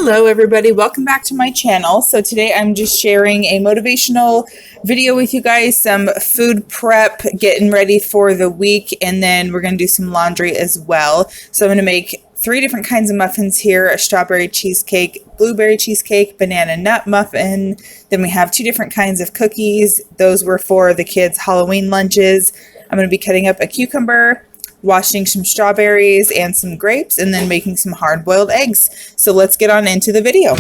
Hello everybody, welcome back to my channel. So today I'm just sharing a motivational video with you guys, some food prep, getting ready for the week, and then we're going to do some laundry as well. So I'm going to make 3 different kinds of muffins here, a strawberry cheesecake, blueberry cheesecake, banana nut muffin. Then we have 2 different kinds of cookies. Those were for the kids' Halloween lunches. I'm going to be cutting up a cucumber, washing some strawberries and some grapes, and then making some hard-boiled eggs. So let's get on into the video.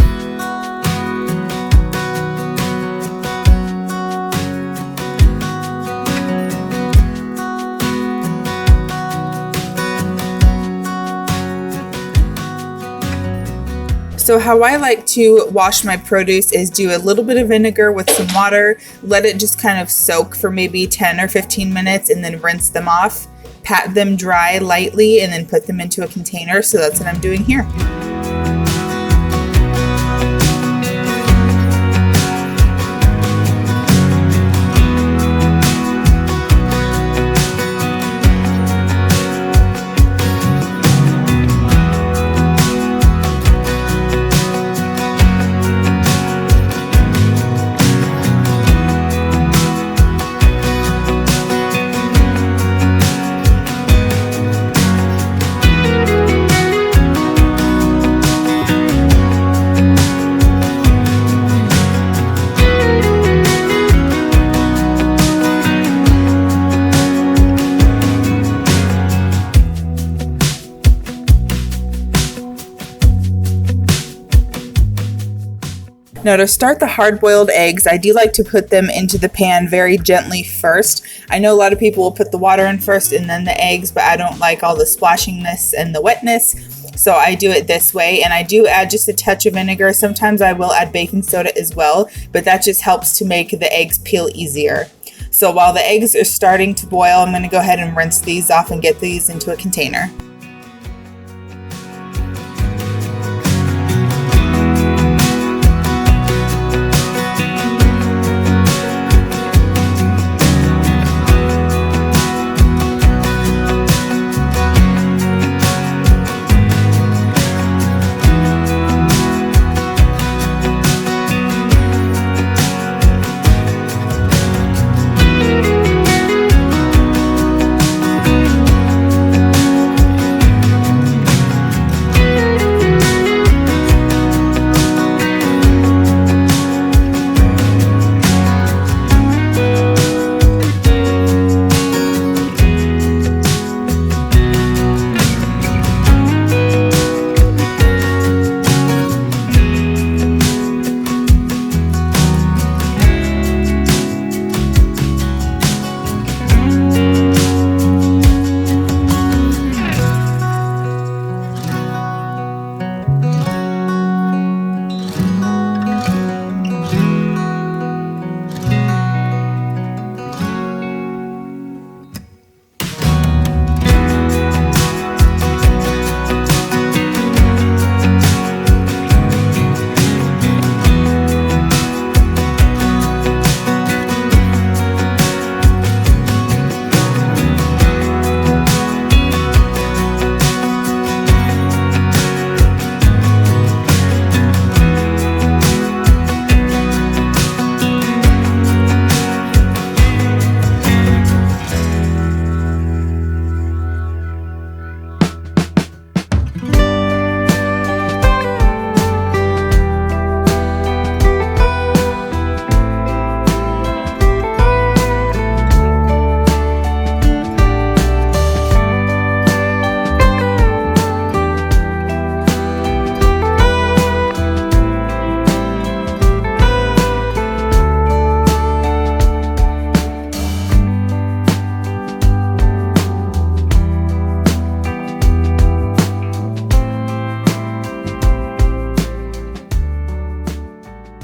So how I like to wash my produce is do a little bit of vinegar with some water, let it just kind of soak for maybe 10 or 15 minutes, and then rinse them off. Pat them dry lightly and then put them into a container. So that's what I'm doing here. Now to start the hard-boiled eggs, I do like to put them into the pan very gently first. I know a lot of people will put the water in first and then the eggs, but I don't like all the splashiness and the wetness. So I do it this way, and I do add just a touch of vinegar. Sometimes I will add baking soda as well, but that just helps to make the eggs peel easier. So while the eggs are starting to boil, I'm going to go ahead and rinse these off and get these into a container.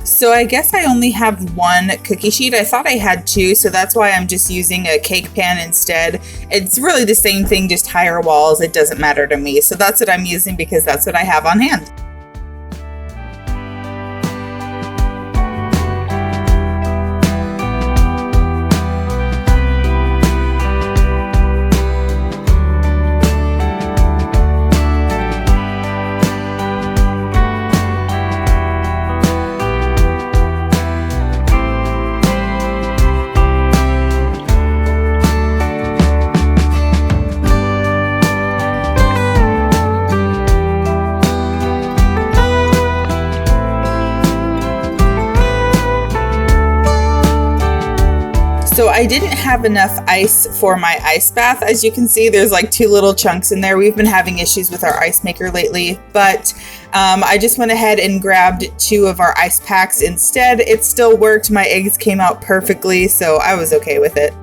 So I guess I only have 1 cookie sheet. I thought I had 2, so that's why I'm just using a cake pan instead. It's really the same thing, just higher walls. It doesn't matter to me. So that's what I'm using because that's what I have on hand. So I didn't have enough ice for my ice bath. As you can see, there's like 2 little chunks in there. We've been having issues with our ice maker lately, but I just went ahead and grabbed 2 of our ice packs instead. It still worked. My eggs came out perfectly, so I was okay with it.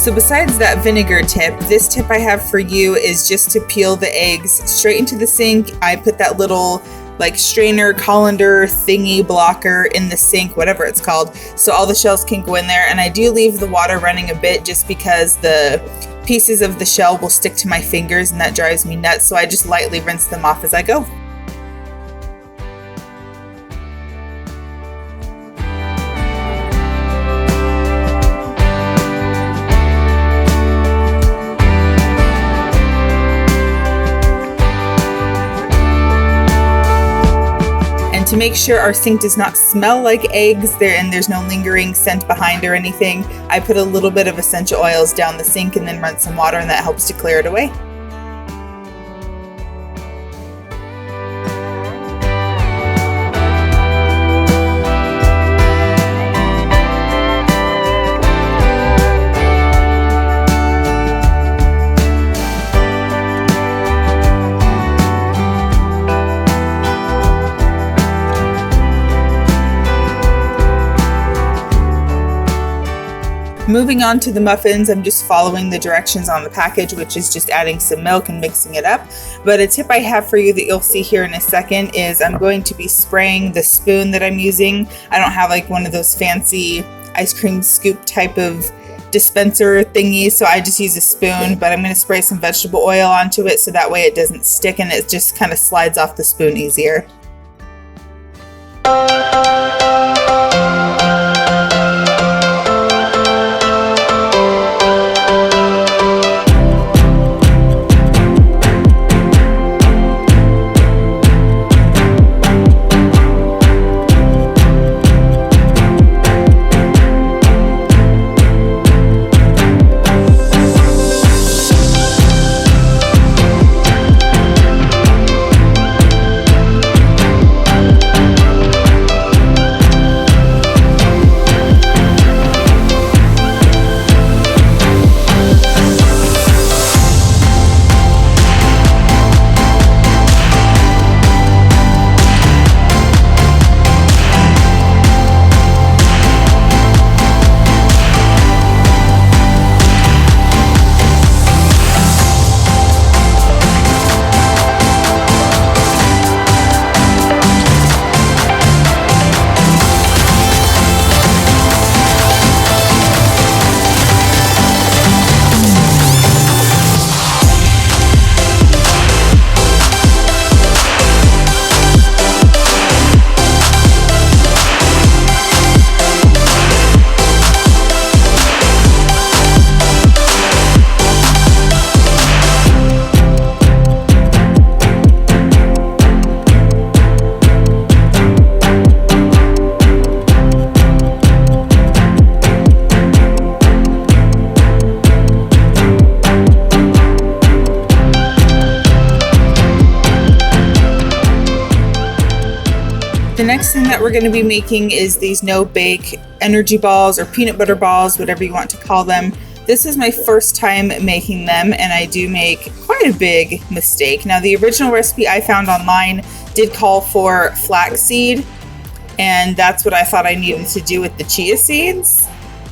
So besides that vinegar tip, this tip I have for you is just to peel the eggs straight into the sink. I put that little like strainer, colander thingy blocker in the sink, whatever it's called, so all the shells can go in there. And I do leave the water running a bit just because the pieces of the shell will stick to my fingers and that drives me nuts. So I just lightly rinse them off as I go. To make sure our sink does not smell like eggs and there's no lingering scent behind or anything, I put a little bit of essential oils down the sink and then run some water, and that helps to clear it away. Moving on to the muffins, I'm just following the directions on the package, which is just adding some milk and mixing it up. But a tip I have for you that you'll see here in a second is I'm going to be spraying the spoon that I'm using. I don't have like one of those fancy ice cream scoop type of dispenser thingies, so I just use a spoon, but I'm going to spray some vegetable oil onto it so that way it doesn't stick and it just kind of slides off the spoon easier. The next thing that we're going to be making is these no-bake energy balls or peanut butter balls, whatever you want to call them. This is my first time making them, and I do make quite a big mistake. Now, the original recipe I found online did call for flaxseed, and that's what I thought I needed to do with the chia seeds,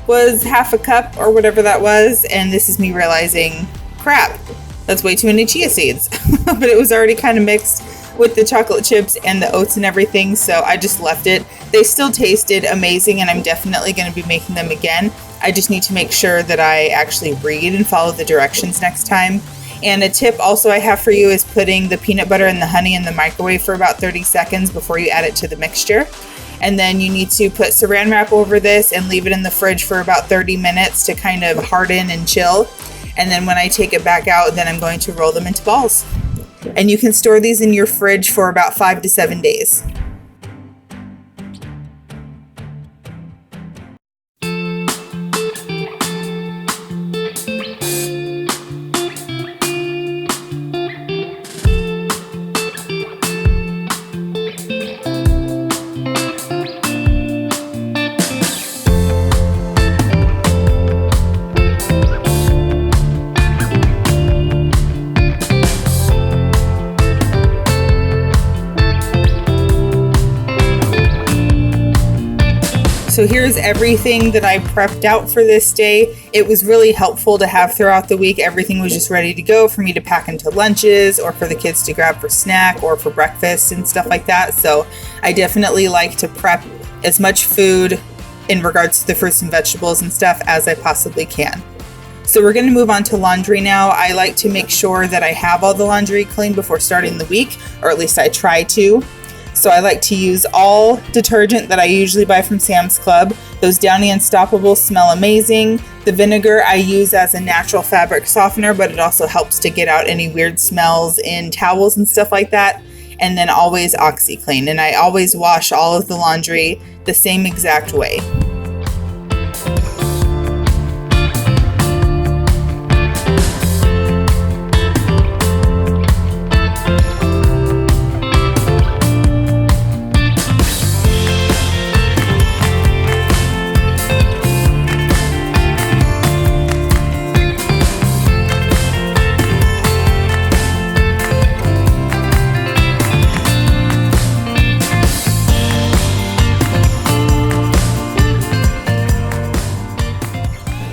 was half a cup or whatever that was, and this is me realizing, crap, that's way too many chia seeds. But it was already kind of mixed with the chocolate chips and the oats and everything, so I just left it. They still tasted amazing, and I'm definitely going to be making them again. I just need to make sure that I actually read and follow the directions next time. And a tip also I have for you is putting the peanut butter and the honey in the microwave for about 30 seconds before you add it to the mixture. And then you need to put saran wrap over this and leave it in the fridge for about 30 minutes to kind of harden and chill. And then when I take it back out, then I'm going to roll them into balls. And you can store these in your fridge for about 5 to 7 days. So here's everything that I prepped out for this day. It was really helpful to have throughout the week. Everything was just ready to go for me to pack into lunches or for the kids to grab for snack or for breakfast and stuff like that. So I definitely like to prep as much food in regards to the fruits and vegetables and stuff as I possibly can. So we're going to move on to laundry now. I like to make sure that I have all the laundry clean before starting the week, or at least I try to. So I like to use all detergent that I usually buy from Sam's Club. Those Downy Unstoppables smell amazing. The vinegar I use as a natural fabric softener, but it also helps to get out any weird smells in towels and stuff like that. And then always OxiClean. And I always wash all of the laundry the same exact way.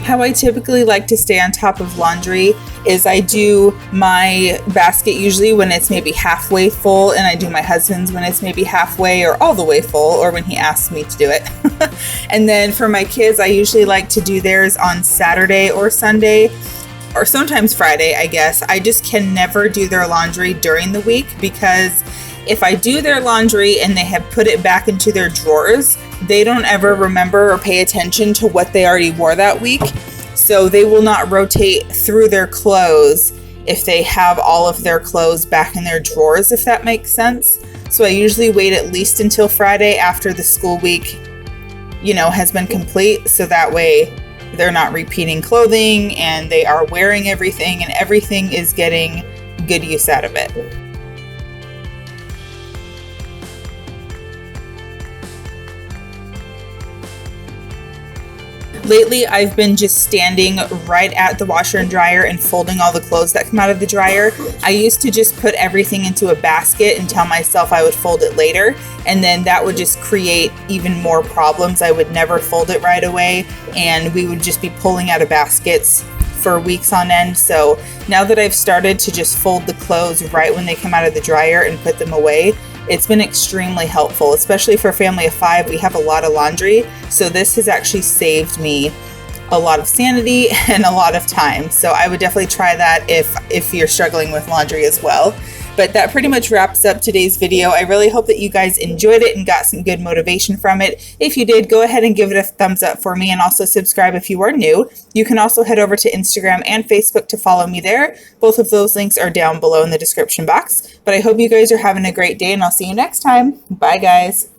How I typically like to stay on top of laundry is I do my basket usually when it's maybe halfway full, and I do my husband's when it's maybe halfway or all the way full, or when he asks me to do it. And then for my kids, I usually like to do theirs on Saturday or Sunday, or sometimes Friday, I guess. I just can never do their laundry during the week, because if I do their laundry and they have put it back into their drawers, they don't ever remember or pay attention to what they already wore that week. So they will not rotate through their clothes if they have all of their clothes back in their drawers, if that makes sense. So I usually wait at least until Friday after the school week, has been complete. So that way they're not repeating clothing and they are wearing everything and everything is getting good use out of it. Lately, I've been just standing right at the washer and dryer and folding all the clothes that come out of the dryer. I used to just put everything into a basket and tell myself I would fold it later, and then that would just create even more problems. I would never fold it right away, and we would just be pulling out of baskets for weeks on end. So now that I've started to just fold the clothes right when they come out of the dryer and put them away, it's been extremely helpful, especially for a family of 5. We have a lot of laundry, so this has actually saved me a lot of sanity and a lot of time. So I would definitely try that if you're struggling with laundry as well. But that pretty much wraps up today's video. I really hope that you guys enjoyed it and got some good motivation from it. If you did, go ahead and give it a thumbs up for me, and also subscribe if you are new. You can also head over to Instagram and Facebook to follow me there. Both of those links are down below in the description box. But I hope you guys are having a great day, and I'll see you next time. Bye, guys.